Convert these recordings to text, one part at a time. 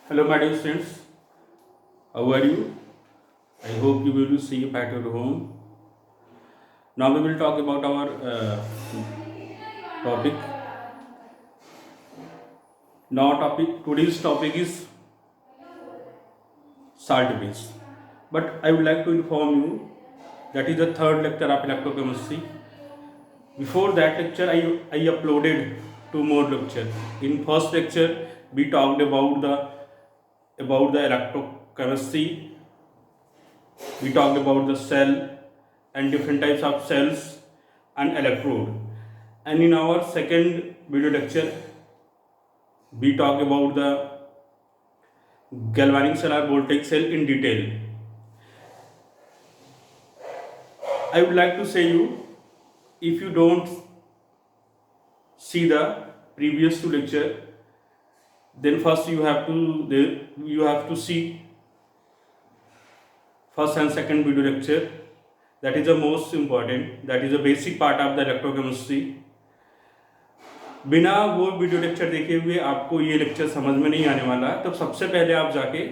Hello, my dear students. How are you? I hope you will be safe at your home. Now we will talk about our topic. Today's topic is salt bridge. But I would like to inform you that is the third lecture of electrochemistry. Before that lecture, I uploaded two more lectures. In first lecture, we talked about the electrochemistry. We talked about the cell and different types of cells and electrode. And in our second video lecture, we talk about the galvanic cell or voltaic cell in detail. I would like to say you, if you don't see the previous two lecture, then first you have to see first and second video lecture. That is the most important, that is the basic part of the electrochemistry. बिना वो video lecture देखे हुए आपको ये lecture समझ में नहीं आने वाला। तो सबसे पहले आप जाके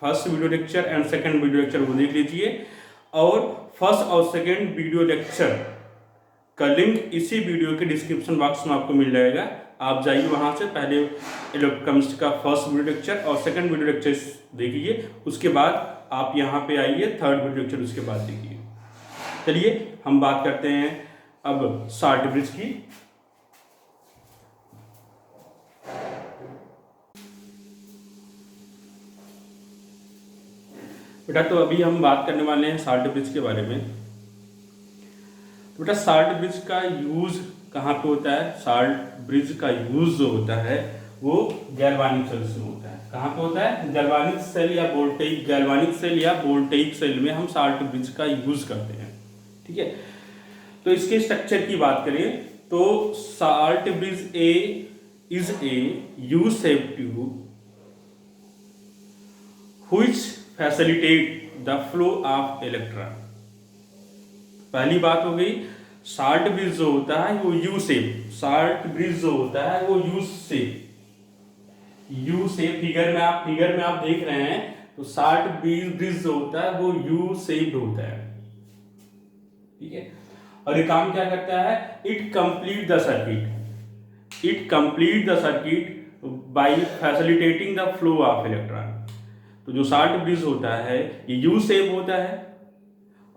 first video lecture and second video lecture वो देख लीजिए, और फर्स्ट और सेकंड वीडियो लेक्चर का लिंक इसी वीडियो के डिस्क्रिप्शन बॉक्स में आपको मिल जाएगा। आप जाइए वहाँ से पहले इलेक्ट्रोकेमिस्ट्री का फर्स्ट वीडियो लेक्चर और सेकंड वीडियो लेक्चर देखिए, उसके बाद आप यहाँ पे आइए थर्ड वीडियो लेक्चर उसके बाद देखिए। चलिए हम बात करते हैं अब साल्ट ब्रिज की। बेटा तो अभी हम बात करने वाले हैं साल्ट ब्रिज के बारे में। तो बेटा साल्ट ब्रिज का यूज कहाँ पे होता है? साल्ट ब्रिज का यूज जो होता है वो गैल्वानिक सेल्स में होता है। कहाँ पे होता है? गैल्वानिक सेल या वोल्टेइक सेल में हम साल्ट ब्रिज का यूज करते हैं। ठीक है, तो इसके स्ट्रक्चर की बात करें तो salt bridge is a U shape tube which facilitate the flow of electron. पहली बात हो गई, साल्ट ब्रिज जो होता है वो यू शेप, साल्ट ब्रिज जो होता है वो यू शेप फिगर में आप देख रहे हैं तो साल्ट ब्रिज जो होता है वो यू शेप्ड होता है। ठीक है, और ये काम क्या करता है? It complete the circuit by facilitating the flow of electron. तो जो साल्ट ब्रिज होता है ये यू शेप होता है,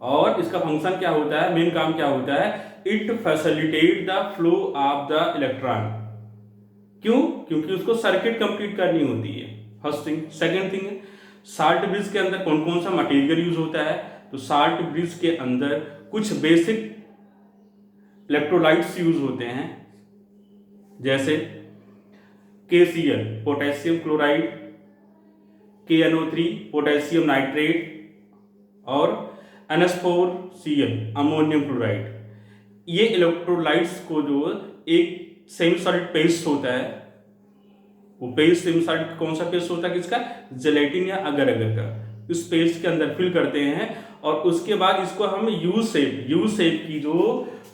और इसका फंक्शन क्या होता है, मेन काम क्या होता है? It facilitate the flow of the electron. क्यों? क्योंकि उसको सर्किट कंप्लीट करनी होती है, first thing. Second thing, salt bridge के अंदर कौन कौन सा मटेरियल यूज होता है? तो साल्ट ब्रिज के अंदर कुछ बेसिक इलेक्ट्रोलाइट्स यूज होते हैं, जैसे KCl potassium chloride, KNO3 potassium nitrate, और NH4Cl अमोनियम क्लोराइड। ये इलेक्ट्रोलाइट्स को जो एक सेमी सॉलिड पेस्ट होता है, वो पेस्ट सेमी सॉलिड कौन सा पेस्ट होता है किसका? जेलेटिन या अगर अगर का। इस पेस्ट के अंदर फिल करते हैं और उसके बाद इसको हम यू शेप की जो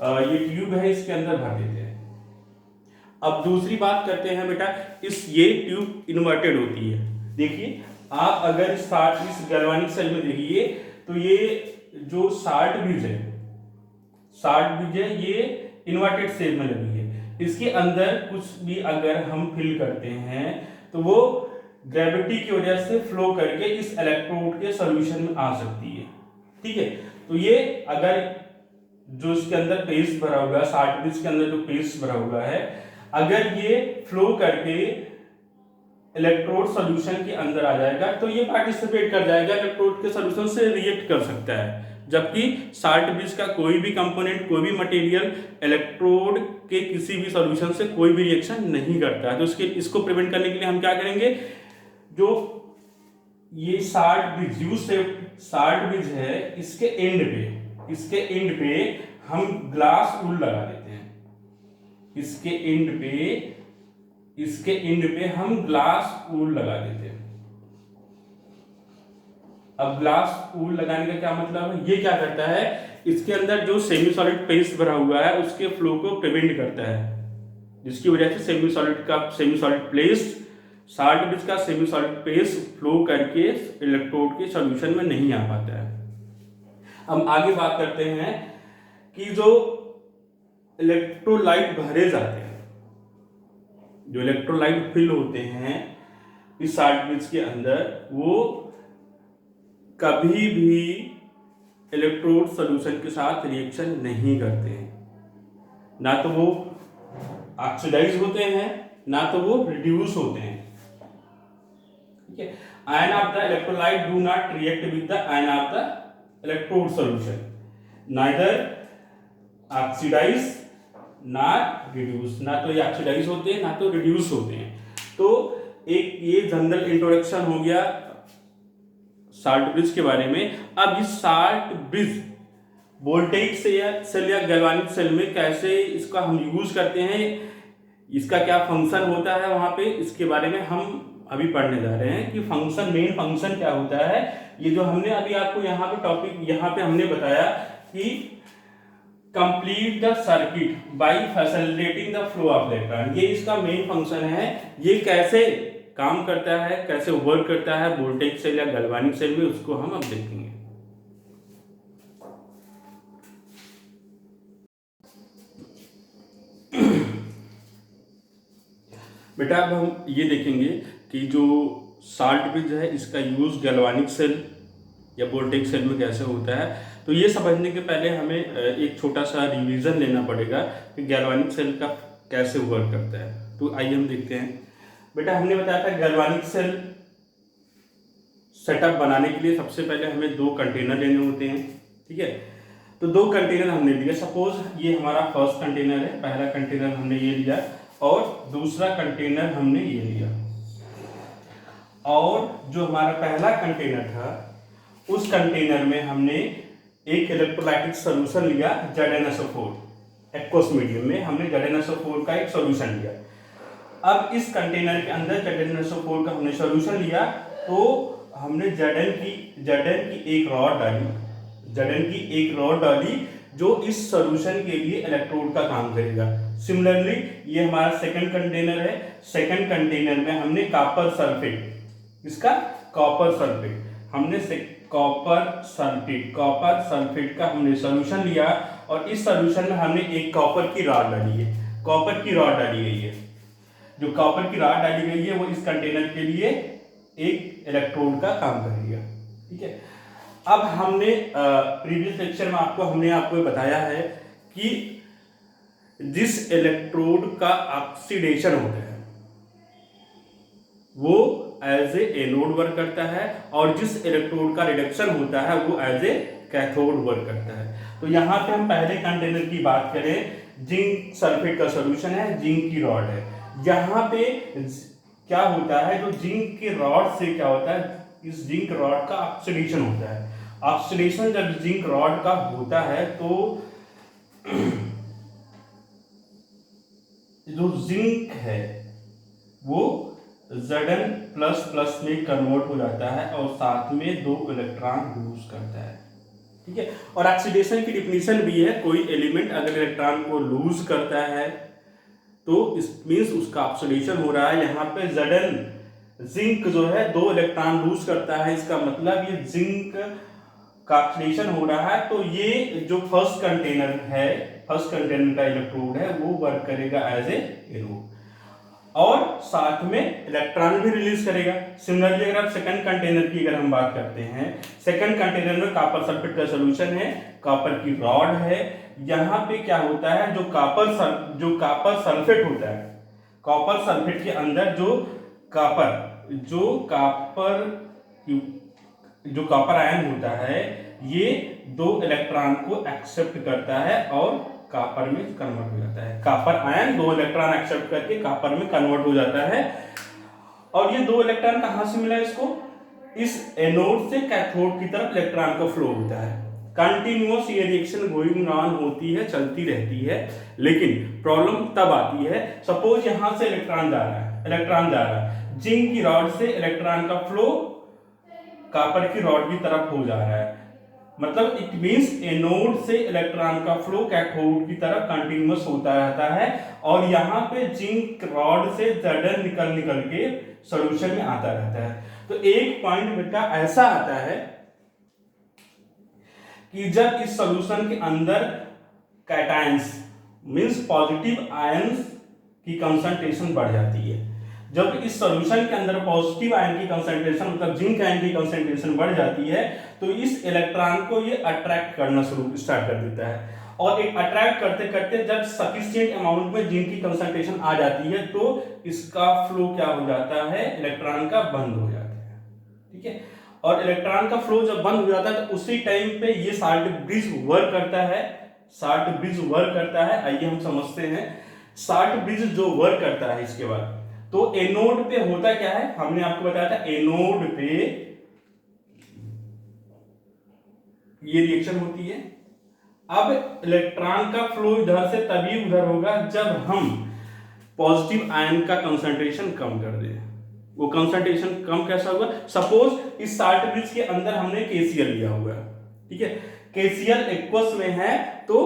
ये ट्यूब है इसके अंदर भर देते हैं। अब दूसरी बात करते हैं बेटा, ये ट्यूब इन्वर्टेड होती है। देखिए आप अगर इस गैल्वानिक सेल में देखिए तो ये जो साल्ट ब्रिज है ये इन्वर्टेड शेप में लगी है। इसके अंदर कुछ भी अगर हम फिल करते हैं तो वो ग्रेविटी की वजह से फ्लो करके इस इलेक्ट्रोड के सॉल्यूशन में आ सकती है। ठीक है, तो ये अगर जो इसके अंदर पेस्ट भरा हुआ है, साल्ट ब्रिज के अंदर जो पेस्ट भरा हुआ है, अगर ये फ्लो करके इलेक्ट्रोड सॉल्यूशन के अंदर आ जाएगा तो ये पार्टिसिपेट कर जाएगा, इलेक्ट्रोड के सॉल्यूशन से रिएक्ट कर सकता है। जबकि साल्ट ब्रिज का कोई भी कंपोनेंट, कोई भी मटेरियल इलेक्ट्रोड के किसी भी सॉल्यूशन से कोई भी रिएक्शन नहीं करता है। तो इसको प्रिवेंट करने के लिए हम क्या करेंगे? जो ये salt bridge U shape salt bridge है, इसके एंड पे हम ग्लास वूल लगा देते हैं। इसके एंड पे हम ग्लास वूल लगा देते हैं। अब ग्लास वूल लगाने का क्या मतलब है? ये क्या करता है, इसके अंदर जो सेमी सॉलिड पेस्ट भरा हुआ है उसके फ्लो को प्रिवेंट करता है, जिसकी वजह से semi solid paste salt bridge का सेमी सॉलिड फेज फ्लो करके इलेक्ट्रोड के सॉल्यूशन में नहीं आ पाता है। हम आगे बात करते हैं कि जो इलेक्ट्रोलाइट भरे जाते हैं, जो इलेक्ट्रोलाइट फिल होते हैं इस साल्ट ब्रिज के अंदर, वो कभी भी इलेक्ट्रोड सॉल्यूशन के साथ रिएक्शन नहीं करते हैं। ना तो वो ऑक्सीडाइज होते हैं, ना तो वो रिड्यूस होते हैं। ठीक है, ion of the electrolyte do not react with the ion of the electrode solution, neither oxidize not reduce. ना तो ये ऑक्सीडाइज होते हैं, ना तो रिड्यूस होते हैं। तो एक ये जनरल इंट्रोडक्शन हो गया साल्ट ब्रिज के बारे में। अब इस साल्ट ब्रिज वोल्टेइक सेल या गैल्वानिक सेल में कैसे इसका हम यूज करते हैं, इसका क्या फंक्शन होता है वहां पे, इसके बारे में हम अभी पढ़ने जा रहे हैं कि फंक्शन, मेन फंक्शन क्या होता है। ये जो हमने अभी आपको यहाँ पे टॉपिक यहाँ पे हमने बताया कि complete the circuit by facilitating the flow of electron, ये इसका मेन फंक्शन है। ये कैसे काम करता है, कैसे वर्क करता है वोल्टेज सेल या गैल्वानिक सेल में, उसको हम अब देखेंगे। बेटा अब हम ये देखेंगे कि जो साल्ट ब्रिज है इसका यूज गैल्वानिक सेल या वोल्टेज सेल में कैसे होता है। तो ये समझने के पहले हमें एक छोटा सा रिवीजन लेना पड़ेगा कि गैल्वानिक सेल का कैसे वर्क करता है। तो आइए हम देखते हैं। बेटा हमने बताया था गैल्वानिक सेल सेटअप बनाने के लिए सबसे पहले हमें 2 कंटेनर लेने होते हैं। ठीक है, तो 2 कंटेनर हमने लिए। सपोज ये हमारा फर्स्ट कंटेनर है, पहला कंटेनर हमने ये लिया और दूसरा कंटेनर हमने ये लिया। और जो हमारा पहला कंटेनर था उस कंटेनर में हमने एक इलेक्ट्रोलाइटिक सॉल्यूशन लिया ZnSO4, एक्वस मीडियम में हमने ZnSO4 का एक सॉल्यूशन लिया। अब इस कंटेनर के अंदर ZnSO4 का हमने सॉल्यूशन लिया, तो हमने Zn की एक रॉड डाली जो इस सॉल्यूशन के लिए इलेक्ट्रोड का काम करेगा। सिमिलरली ये हमारा सेकंड कंटेनर है। सेकंड कंटेनर में हमने कॉपर सल्फेट, इसका कॉपर सल्फेट का हमने सॉल्यूशन लिया और इस सॉल्यूशन में हमने एक कॉपर की रॉड डाली है। कॉपर की रॉड डाली गई है, जो कॉपर की रॉड डाली गई है वो इस कंटेनर के लिए एक इलेक्ट्रोड का काम करेगा। ठीक है, अब हमने प्रीवियस लेक्चर में हमने आपको बताया है कि जिस इलेक्ट्रोड का ऑक्सीडेशन होता है वो एज ए एनोड वर्क करता है और जिस इलेक्ट्रोड का रिडक्शन होता है वो एज ए कैथोड वर्क करता है। तो यहाँ पे हम पहले कंटेनर की बात करें, जिंक सल्फेट का सॉल्यूशन है, जिंक की रॉड है। यहाँ पे क्या होता है, जो जिंक की रॉड से क्या होता है, इस जिंक रॉड का ऑक्सीडेशन होता है। ऑक्सीडेशन जब जिंक रॉड का होता है तो जो जिंक है वो Zn++ में कन्वर्ट हो जाता है और साथ में 2 इलेक्ट्रॉन लूज करता है। ठीक है, और ऑक्सीडेशन की डिफिनीशन भी है, कोई एलिमेंट अगर इलेक्ट्रॉन को लूज करता है तो इस मींस उसका ऑक्सीडेशन हो रहा है। यहाँ पे Zn जिंक जो है 2 इलेक्ट्रॉन लूज करता है, इसका मतलब ये जिंक का ऑक्सीडेशन हो रहा है। तो ये जो फर्स्ट कंटेनर का इलेक्ट्रोड है वो वर्क करेगा एज ए एनोड और साथ में इलेक्ट्रॉन भी रिलीज करेगा। सिमिलरली अगर आप सेकंड कंटेनर की अगर हम बात करते हैं, सेकंड कंटेनर में कॉपर सल्फेट का सॉल्यूशन है, कॉपर की रॉड है। यहाँ पे क्या होता है, जो कॉपर सल्फेट होता है, कॉपर सल्फेट के अंदर जो कॉपर आयन होता है ये 2 इलेक्ट्रॉन को एक्सेप्ट करता है और कॉपर में कन्वर्ट हो जाता है। कॉपर आयन 2 इलेक्ट्रॉन एक्सेप्ट करके कॉपर में कन्वर्ट हो जाता है। और ये 2 इलेक्ट्रॉन कहां से मिला इसको, इस एनोड से कैथोड की तरफ इलेक्ट्रॉन का फ्लो होता है। कंटिन्यूअस ये रिएक्शन गोइंग ऑन होती है, चलती रहती है। लेकिन प्रॉब्लम तब आती है, सपोज यहां से इलेक्ट्रॉन जा रहा है, जिंक की रॉड से इलेक्ट्रॉन का फ्लो कॉपर की रॉड की तरफ हो जा रहा है। मतलब इट मींस एनोड से इलेक्ट्रॉन का फ्लो कैथोड की तरफ कंटिन्यूअस होता रहता है और यहाँ पे जिंक रॉड से जड़न निकल निकल के सॉल्यूशन में आता रहता है। तो एक पॉइंट बेटा ऐसा आता है कि जब इस सॉल्यूशन के अंदर कैटायंस मींस पॉजिटिव आयंस की कंसंट्रेशन बढ़ जाती है, जब इस सॉल्यूशन के अंदर पॉजिटिव आयन की कंसंट्रेशन मतलब जिंक आयन की कंसंट्रेशन बढ़ जाती है तो इस इलेक्ट्रॉन को ये अट्रैक्ट करना स्टार्ट कर देता है और एक अट्रैक्ट करते करते जब सफिशिएंट अमाउंट में जिंक की कंसंट्रेशन आ जाती है तो इसका फ्लो क्या हो जाता है, इलेक्ट्रॉन का बंद हो जाता है। ठीक है, और इलेक्ट्रॉन का फ्लो जब बंद हो जाता है तो उसी टाइम पे ये साल्ट ब्रिज वर्क करता है। साल्ट ब्रिज वर्क करता है, आइए हम समझते हैं साल्ट ब्रिज जो वर्क करता है। इसके बाद तो एनोड पे होता क्या है, हमने आपको बताया था एनोड पे ये रिएक्शन होती है। अब इलेक्ट्रॉन का फ्लो इधर से तभी उधर होगा जब हम पॉजिटिव आयन का कंसंट्रेशन कम कर दें। वो कंसंट्रेशन कम कैसा होगा, सपोज इस साल्ट ब्रिज के अंदर हमने KCl लिया हुआ है, ठीक है, KCl एक्वस में है तो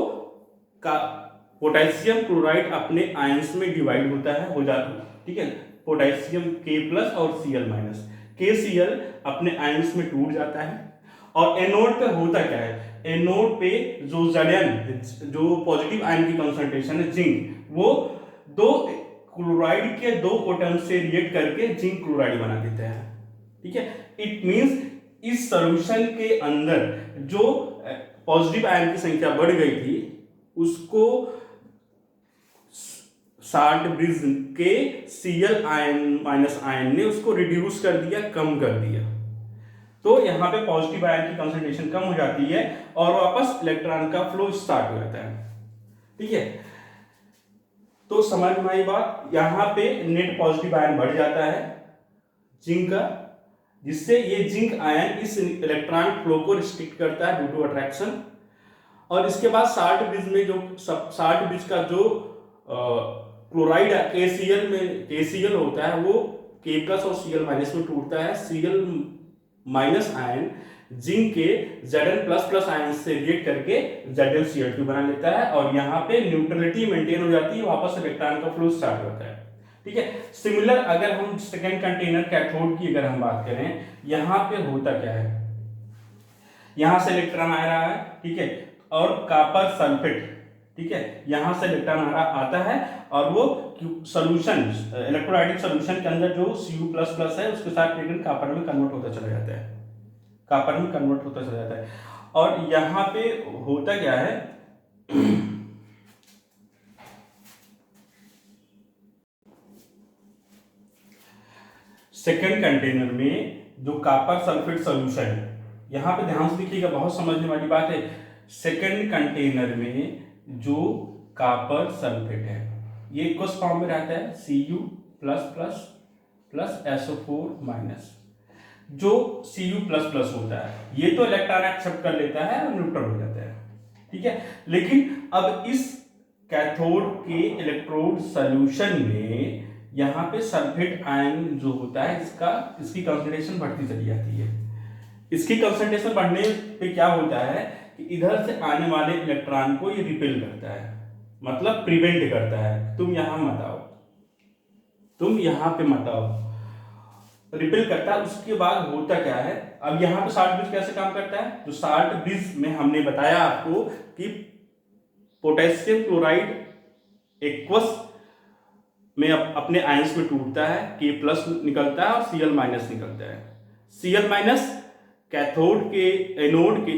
पोटेशियम क्लोराइड अपने आयंस में डिवाइड होता है, हो जाता है, ठीक है, पोटेशियम K+ और Cl-, KCl अपने आयंस में टूट जाता है। और एनोड पे होता क्या है, एनोड पे जो Zn जो पॉजिटिव आयन की कंसंट्रेशन है जिंक, वो दो क्लोराइड के दो एटम से रिएक्ट करके जिंक क्लोराइड बना देता है। ठीक है, इट मींस इस सॉल्यूशन के अंदर जो पॉजिटिव आयन की संख्या बढ़ गई थी उसको साल्ट ब्रिज के Cl आयन ने उसको रिड्यूस कर दिया, कम कर दिया। तो यहाँ पे पॉजिटिव आयन की कंसंट्रेशन कम हो जाती है और वापस इलेक्ट्रॉन का फ्लो स्टार्ट हो जाता है। ठीक है, तो समझ में आई बात। यहाँ पे नेट पॉजिटिव आयन बढ़ जाता है जिंक का, जिससे ये जिंक आयन इस इलेक्ट्रॉन फ्लो को रिस्ट्रिक्ट करता है ड्यू टू अट्रैक्शन। और इसके बाद साल्ट ब्रिज में जो साल्ट ब्रिज का जो क्लोराइड KCl होता है वो K+ और Cl- में टूटता है। Cl- आयन जिंक के Zn++ आयन से रिएक्ट करके ZnCl2 बना लेता है और यहाँ पे न्यूट्रलिटी मेंटेन हो जाती है, वापस इलेक्ट्रॉन का फ्लो स्टार्ट होता है। ठीक है, सिमिलर अगर हम सेकेंड कंटेनर कैथोड की अगर हम बात करें, यहाँ पे होता क्या है, यहाँ से इलेक्ट्रॉन आ रहा है, ठीक है, और कॉपर सल्फेट, ठीक है, यहां से इलेक्ट्रॉन आता है और वो सॉल्यूशन इलेक्ट्रोलाइटिक सॉल्यूशन के अंदर जो Cu++ है उसके साथ लेकिन कॉपर में कन्वर्ट होता चला जाता है, कॉपर में कन्वर्ट होता चला जाता है। और यहां पे होता क्या है, सेकेंड कंटेनर में जो कॉपर सल्फेट सॉल्यूशन है, यहां पे ध्यान से देखिएगा, बहुत समझने वाली बात है। सेकेंड कंटेनर में जो कॉपर सल्फेट है ये इक्वस फॉर्म में रहता है Cu++ प्लस SO4-। जो Cu++ होता है ये तो इलेक्ट्रॉन एक्सेप्ट कर लेता है और न्यूट्रल हो जाता है। ठीक है, लेकिन अब इस कैथोड के इलेक्ट्रोड सॉल्यूशन में यहाँ पे सल्फेट आयन जो होता है इसकी कंसंट्रेशन बढ़ती चली जाती है। इसकी कंसंट्रेशन बढ़ने पे क्या होता है कि इधर से आने वाले इलेक्ट्रॉन को ये रिपेल करता है, मतलब प्रिवेंट करता है, तुम यहां मत आओ, तुम यहां पे मत आओ, रिपेल करता है। उसके बाद होता क्या है, अब यहां पे साल्ट ब्रिज कैसे काम करता है, तो साल्ट ब्रिज में हमने बताया आपको कि पोटेशियम क्लोराइड एक्वस में अपने आयंस में टूटता है, K+ निकलता है और Cl- निकलता है। Cl- कैथोड के एनोड के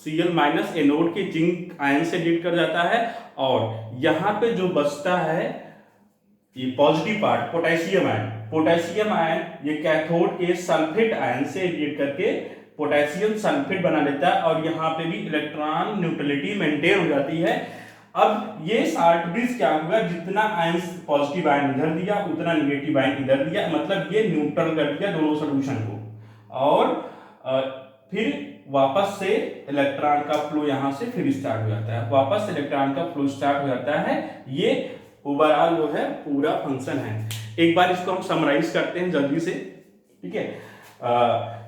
Cl- एनोड के जिंक आयन से रिएक्ट कर जाता है और यहाँ पे जो बचता है ये पॉजिटिव पार्ट पोटेशियम आयन ये कैथोड के सल्फेट आयन से रिएक्ट करके पोटेशियम सल्फेट बना लेता है और यहाँ पे भी इलेक्ट्रॉन न्यूट्रलिटी मेंटेन हो जाती है। अब ये साल्ट ब्रिज क्या होगा, जितना आयन पॉजिटिव आयन इधर दिया उतना निगेटिव आयन इधर दिया, मतलब ये न्यूट्रल कर दिया दोनों सॉल्यूशन को और फिर वापस से इलेक्ट्रॉन का फ्लो यहां से फिर स्टार्ट हो जाता है, वापस इलेक्ट्रॉन का फ्लो स्टार्ट हो जाता है। ये ओवरऑल जो है पूरा फंक्शन है। एक बार इसको हम समराइज करते हैं जल्दी से। ठीक है,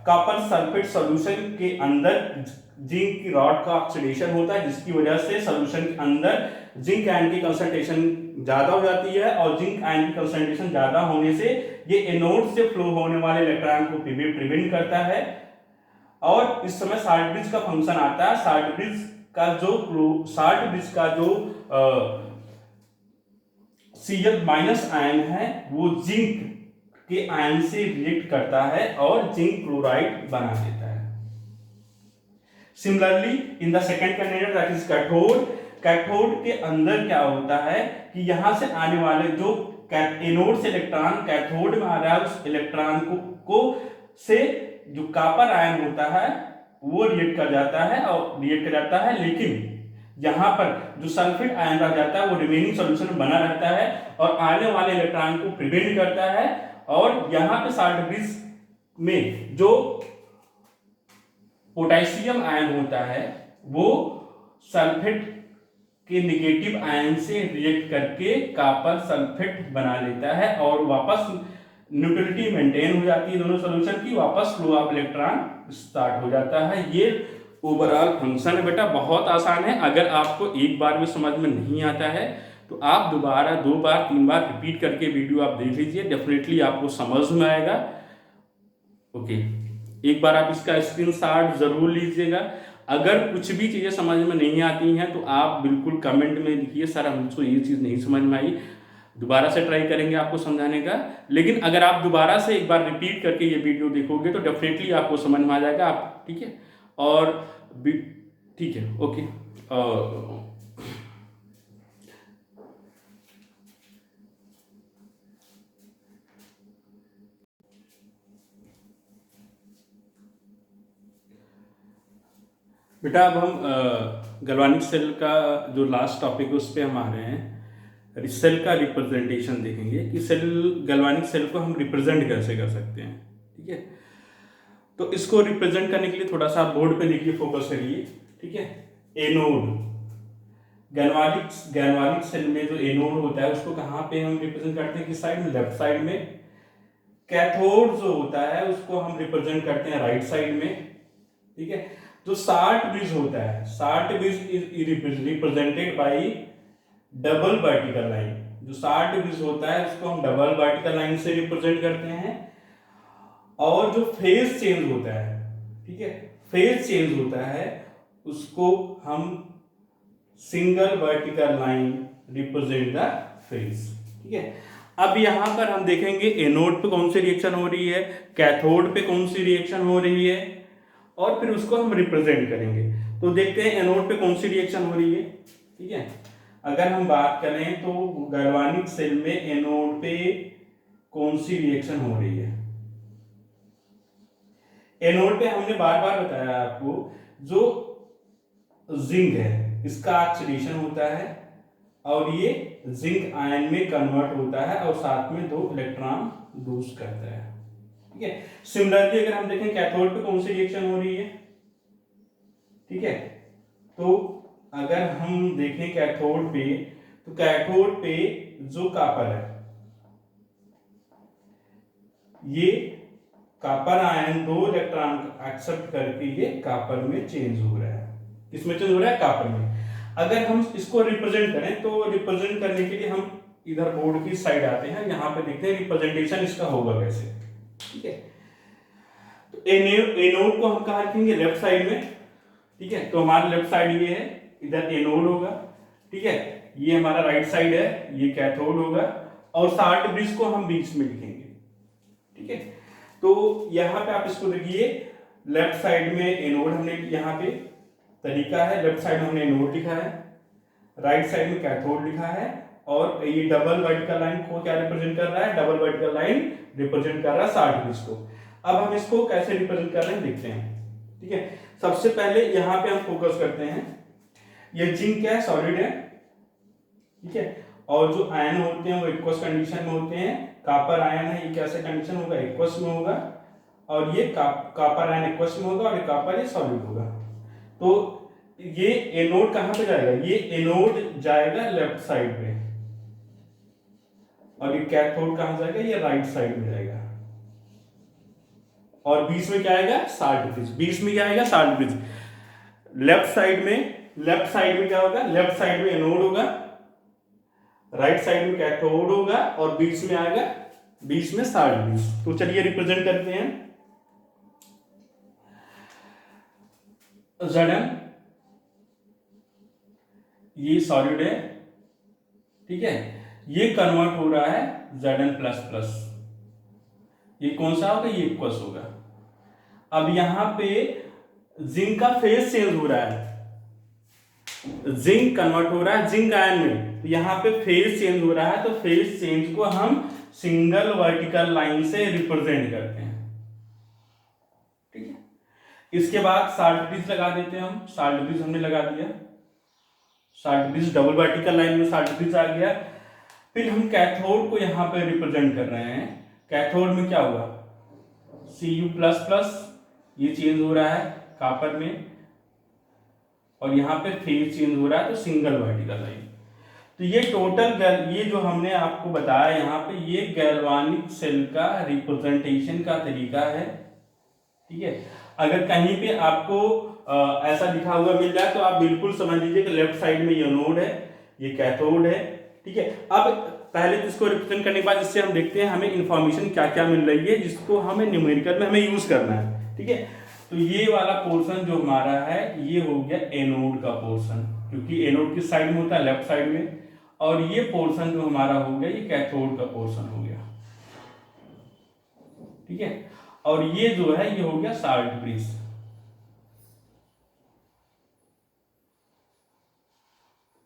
कॉपर सल्फेट सॉल्यूशन के अंदर जिंक की रॉड का ऑक्सीडेशन होता है, जिसकी वजह से सॉल्यूशन के अंदर जिंक आयन की कंसंट्रेशन ज्यादा हो जाती है, और जिंक आयन की कंसंट्रेशन ज्यादा होने से ये एनोड से फ्लो होने वाले इलेक्ट्रॉन को प्रिवेंट करता है। और इस समय शार्ट ब्रिज का फंक्शन आता है। शार्ट ब्रिज का जो Cl माइनस आयन है वो जिंक के आयन से रिएक्ट करता है और जिंक क्लोराइड बना देता है। Similarly in the second candidate that is cathode, cathode के अंदर क्या होता है कि यहां से आने वाले जो एनोड से इलेक्ट्रॉन कैथोड में आ रहा है, उस इलेक्ट्रॉन को से जो कॉपर आयन होता है वो रिएक्ट कर जाता है, लेकिन यहां पर जो सल्फेट आयन रह जाता है वो रिमेनिंग सॉल्यूशन में बना रहता है और आने वाले इलेक्ट्रॉन को प्रिवेंट करता है। और यहां पे शार्ट ब्रिज में जो पोटेशियम आयन होता है वो सल्फेट के नेगेटिव आयन से रिएक्ट करके कॉपर सल्फेट बना लेता है और वापस न्यूट्रलिटी मेंटेन हो जाती है दोनों सॉल्यूशन की, वापस फ्लो ऑफ इलेक्ट्रॉन स्टार्ट हो जाता है। ये ओवरऑल फंक्शन है बेटा, बहुत आसान है। अगर आपको एक बार में समझ में नहीं आता है तो आप दोबारा 2 बार 3 बार रिपीट करके वीडियो आप देख लीजिए, डेफिनेटली आपको समझ में आएगा। ओके, एक बार आप इसका स्क्रीनशॉट जरूर लीजिएगा। अगर कुछ भी चीज़ें समझ में नहीं आती हैं तो आप बिल्कुल कमेंट में लिखिए, सर हमको ये चीज़ नहीं समझ में आई, दोबारा से ट्राई करेंगे आपको समझाने का। लेकिन अगर आप दोबारा से एक बार रिपीट करके ये वीडियो देखोगे तो डेफिनेटली आपको समझ में आ जाएगा। आप ठीक है, और ठीक है, ओके। बेटा अब हम गैल्वेनिक सेल का जो लास्ट टॉपिक है उस पर हम आ रहे हैं। सेल का रिप्रेजेंटेशन देखेंगे कि गैल्वेनिक सेल को हम रिप्रेजेंट कैसे कर सकते हैं। ठीक है, तो इसको रिप्रेजेंट करने के लिए थोड़ा सा बोर्ड पे लिखिए, फोकस करिए। ठीक है, एनोड, गैल्वेनिक सेल में जो एनोड होता है उसको कहाँ पे हम रिप्रेजेंट करते हैं, किस साइड में, लेफ्ट साइड में। कैथोड जो होता है उसको हम रिप्रेजेंट करते हैं राइट साइड में। ठीक है, जो शार्ट ब्रिज होता है, short bridge is represented by double vertical line. जो शार्ट ब्रिज होता है उसको हम डबल वर्टिकल लाइन से रिप्रेजेंट करते हैं। और जो फेज चेंज होता है, ठीक है, फेज चेंज होता है उसको हम single vertical line represent the phase. ठीक है, अब यहां पर हम देखेंगे एनोड पे कौन सी रिएक्शन हो रही है, कैथोड पे कौन सी रिएक्शन हो रही है, और फिर उसको हम रिप्रेजेंट करेंगे। तो देखते हैं एनोड पे कौन सी रिएक्शन हो रही है। ठीक है, अगर हम बात करें तो गैल्वेनिक सेल में एनोड पे कौन सी रिएक्शन हो रही है। एनोड पे हमने बार बार बताया आपको, जो जिंक है इसका ऑक्सीडेशन होता है और ये जिंक आयन में कन्वर्ट होता है और साथ में 2 इलेक्ट्रॉन लूज करता है। ठीक है, सिमिलरली अगर हम देखें कैथोड पे कौन सी रिएक्शन हो रही है। ठीक है, तो अगर हम देखें कैथोड पे, तो कैथोड पे जो कॉपर है, ये कॉपर आयन 2 इलेक्ट्रॉन एक्सेप्ट करके ये कॉपर में चेंज हो रहा है। किसमें चेंज हो रहा है, कॉपर में। अगर हम इसको रिप्रेजेंट करें तो रिप्रेजेंट करने के लिए हम इधर बोर्ड की साइड आते हैं, यहां पे देखते हैं रिप्रेजेंटेशन इसका होगा कैसे। ठीक है, तो एनोड को हम कहां रखेंगे, लेफ्ट साइड में। ठीक है, तो हमारा लेफ्ट साइड ये है, इधर एनोड होगा। ठीक है, ये हमारा राइट साइड है, ये कैथोड होगा, और शार्ट ब्रिज को हम बीच में लिखेंगे। ठीक है, तो यहां पे आप इसको देखिए, लेफ्ट साइड में एनोड हमने, यहां पे तरीका है, लेफ्ट साइड में हमने एनोड लिखा है, राइट साइड में कैथोड लिखा है, और ये डबल वर्टिकल लाइन को क्या रिप्रेजेंट कर रहा है, डबल वर्टिकल लाइन रिप्रेजेंट कर रहा है शार्ट ब्रिज को। अब हम इसको कैसे रिप्रेजेंट कर रहे हैं देखते हैं। ठीक है, सबसे पहले यहां पे हम फोकस करते हैं, ये जिंक क्या है, सॉलिड है। ठीक है, और जो आयन होते हैं वो एक्वस कंडीशन में होते हैं। कॉपर आयन है, ये कैसे कंडीशन होगा, एक्वस में होगा, और ये कॉपर आयन एक्वस में होगा, और ये कॉपर ये सॉलिड होगा। तो ये एनोड कहां पे जाएगा, ये एनोड जाएगा लेफ्ट साइड पे, और ये कैथोड कहां जाएगा, ये राइट साइड में जाएगा। और बीच में क्या आएगा 60 डिग्री, बीच में क्या आएगा 60 डिग्री। लेफ्ट साइड में क्या होगा, लेफ्ट साइड में एनोड होगा, राइट साइड में कैथोड होगा और बीच में आएगा, बीच में 60 डिग्री। तो चलिए रिप्रेजेंट करते हैं। Zn ये सॉलिड है, ठीक है, ये कन्वर्ट हो रहा है Zn प्लस प्लस, ये कौन सा होगा, ये इक्वस होगा। अब यहां पे जिंक का फेज चेंज हो रहा है, जिंक कन्वर्ट हो रहा है जिंक आयन में, तो यहाँ पे फेज चेंज हो रहा है, तो फेज चेंज को हम सिंगल वर्टिकल लाइन से रिप्रेजेंट करते हैं, ठीक है। इसके बाद 60 डिग्री लगा देते हैं हम, 60 डिग्री हमने लगा दिया, 60 डिग्री डबल वर्टिकल लाइन में 60 डिग्री आ गया। फिर हम कैथोड को यहाँ पे रिप्रेजेंट कर रहे हैं, कैथोड में क्या हुआ, Cu प्लस प्लस, ये चेंज हो रहा है कॉपर में, और यहाँ पे फेज चेंज हो रहा है, तो सिंगल वर्टिकल लाइन। तो ये टोटल ये जो हमने आपको बताया यहाँ पे, ये गैल्वानिक सेल का रिप्रेजेंटेशन का तरीका है, ठीक है। अगर कहीं पे आपको ऐसा लिखा हुआ मिल जाए तो आप बिल्कुल समझ लीजिए कि लेफ्ट साइड में ये एनोड है, ये कैथोड है, ठीक है। अब पहले तो इसको रिप्रेजेंट करने के बाद इससे हम देखते हैं हमें इंफॉर्मेशन क्या क्या मिल रही है, जिसको हमें न्यूमेरिकल में हमें यूज करना है, ठीक है। तो ये वाला पोर्शन जो हमारा है, ये हो गया एनोड का पोर्शन, क्योंकि एनोड किस साइड में होता है, लेफ्ट साइड में, और ये पोर्शन जो हमारा हो गया, ये कैथोड का पोर्शन हो गया, ठीक है। और ये जो है ये हो गया 60 डिग्री,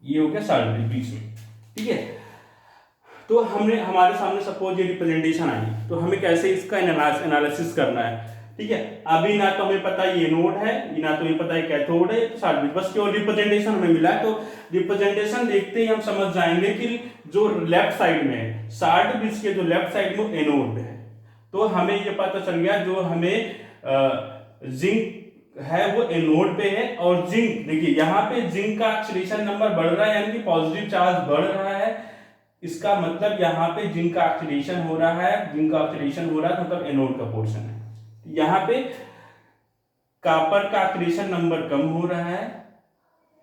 ये हो गया 60 डिग्री बीच में, ठीक है। तो हमने हमारे सामने सपोज ये रिप्रेजेंटेशन आई, तो हमें कैसे इसका एनालिसिस करना है, ठीक है। अभी ना तो हमें पता है ये नोड है, ना तो हमें पता है कैथोड है, तो 60 डिग्री, बस केवल रिप्रेजेंटेशन हमें मिला है। तो रिप्रेजेंटेशन देखते ही हम समझ जाएंगे कि जो लेफ्ट साइड में है, 60 डिग्री के जो लेफ्ट साइड में एनोड है, तो हमें ये पता चल गया जो हमें जिंक है वो एनोड पे है, और जिंक देखिए यहाँ पे जिंक का ऑक्सीडेशन नंबर बढ़ रहा है, यानी कि पॉजिटिव चार्ज बढ़ रहा है, इसका मतलब यहाँ पे जिंक का ऑक्सीडेशन हो रहा है, जिंक का ऑक्सीडेशन हो रहा है, मतलब एनोड का पोर्शन है। यहाँ पे कॉपर का ऑक्सीडेशन नंबर कम हो रहा है,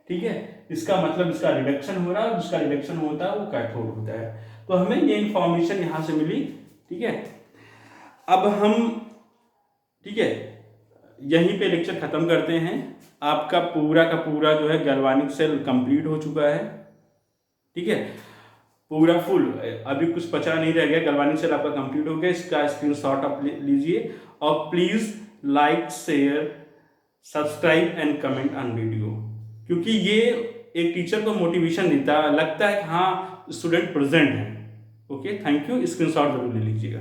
ठीक है, इसका मतलब इसका रिडक्शन हो रहा है, और जिसका रिडक्शन होता है वो कैथोड होता है। तो हमें ये इंफॉर्मेशन यहाँ से मिली, ठीक है। अब हम, ठीक है, यहीं पे लेक्चर खत्म करते हैं। आपका पूरा का पूरा जो है गैल्वानिक सेल कंप्लीट हो चुका है, ठीक है, पूरा फुल, अभी कुछ बचा नहीं रह गया, गैल्वानिक सेल आपका कंप्लीट हो गया। इसका स्क्रीनशॉट आप लीजिए, और please like, share, subscribe and comment on video, क्योंकि ये एक टीचर को मोटिवेशन देता है, लगता है कि हाँ स्टूडेंट प्रेजेंट है। ओके, थैंक यू, स्क्रीनशॉट जरूर ले लीजिएगा।